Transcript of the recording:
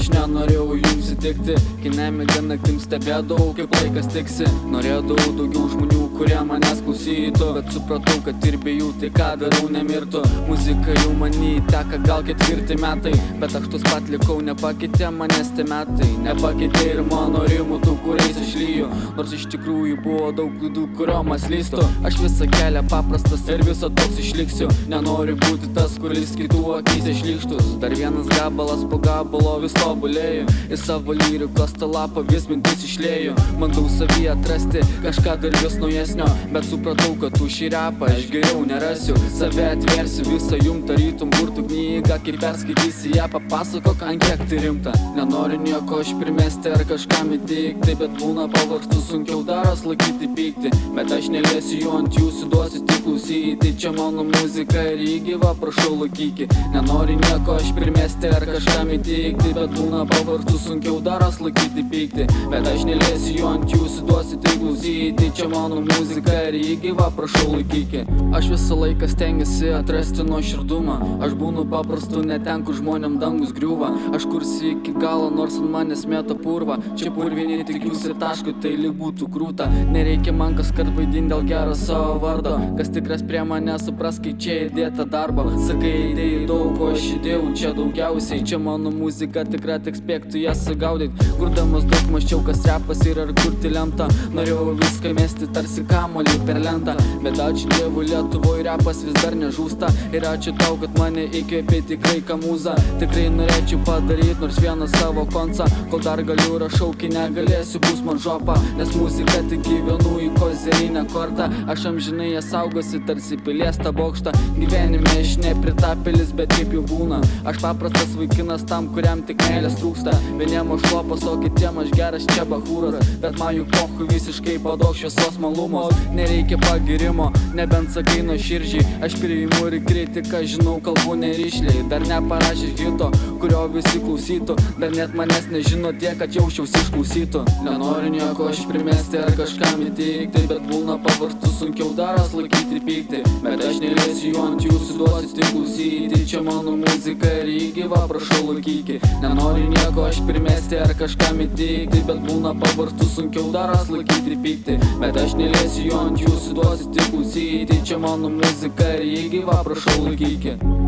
aš nenorėjau jums įtikti, kai nemiga naktim stebėdavau, kaip laikas tiksi. Norėdavau daugiau žmonių, kurie manęs klausytų, bet supratau, kad ir be jų tai ką darau nemirtų. Muzika jau manį teka gal ketvirti metai, bet aš tos pat likau, nepakeitė manęs tie metai. Nepakeitė ir mano rimų tų, kuriais aš lyju, nors iš tikrųjų buvo daug klaidų, kurio man slystų. Aš visą kelią paprastas ir viso toks išliksiu. Nenoriu būti tas, kuris kitų akyse šlykštus. Dar vienas gabalas po gabalo vis tobulėju, į savo lyrikos talapą vis mintis išlėju. Bandau savyje atrasti kažką dar vis naujesnio, bet supratau, kad už šį rapą aš geriau nerasiu. Save atversiu visą jum tarytum burtų knygą, kai perskaitysi ją papasakok, ant kiek tai rimta. Nenoriu nieko aš primesti ar kažkam įtikti, bet būna pavargstu, sunkiau daros laikyti pyktį. Bet aš neliesiu jų, ant jūsų duosiu tik klausyti. Čia mano muzika ir jį gyva, prašau laikykit. Nenoriu nieko aš primesti ar kažkam įtikti, bet būna pavargstu, sunkiau daros laikyti pyktį. Bet aš neliesiu jų, ant jūsų duosiu tik klausyti. Čia mano muzika ir jį gyva, prašau laikykit. Aš visą laiką stengiasi atrasti nuoširdumą. Aš būnu paprastu, ne ten, kur žmonėm dangus griūva. Aš kursi iki galo, nors ant manęs mėto purva. Čia purviniai tik jūs ir taškų, tai lyg būtų krūta. Nereikia man kaskart vaidinti dėl gero savo vardo. Kas tikras prie mane supras, kai čia įdėta darbo. Sakai, idėjai daug, o aš įdėjau čia daugiausiai. Čia mano muzika tikra, tik spėktų ją sugaudyt. Kurdamas daug maščiau, kas repas ir ar kurti lemta. Norėjau viską mesti tarsi kamolį per lentą, bet ačiū Dievui Lietuvoj repas vis dar nežūsta. Ir ačiū tau, kad mane įkvėpė tikrai kamūza. Tikrai norėčiau padaryt nors vieną savo koncą, kol dar galiu rašau, kai negalėsiu bus man žopa. Nes muzika tik gyvenu į kozerinę kortą. Aš amžinai ją saugosi tarsi pilies tą bokštą. Gyvenime aš nepritapėlis, bet kaip jau būna. Aš paprastas vaikinas tam, kuriam tik meilės trūksta. Vieniem aš lopas, o kitiem aš geras čia bachūras. Bet man juk pohui visiškai padok šviesos malumos. Nereikia pagirimo, nebent sakai nuoširdžiai. Aš priimu ir kritiką, žinau kalbu nerišliai. Dar neparašęs hito, kurio visi klausytų. Dar net manęs nežino tiek, kad jaučiausi išklausytų. Nenoriu nieko aš primesti ar kažkam įtikti, bet būna pavargstu, sunkiau daros laikyti pyktį. Bet aš neliesiu jų, ant jūsų duosiu tik klausyti. Čia mano muzika ir jį gyva, prašau laikykit. Nenoriu nieko aš primesti ar kažkam įtikti, bet būna pavargstu, sunkiau daros laikyti pyktį. Bet aš neliesiu jų, ant jūsų duosiu tik klausyti. Čia mano muzika ir jį gyva, prašau laikykit.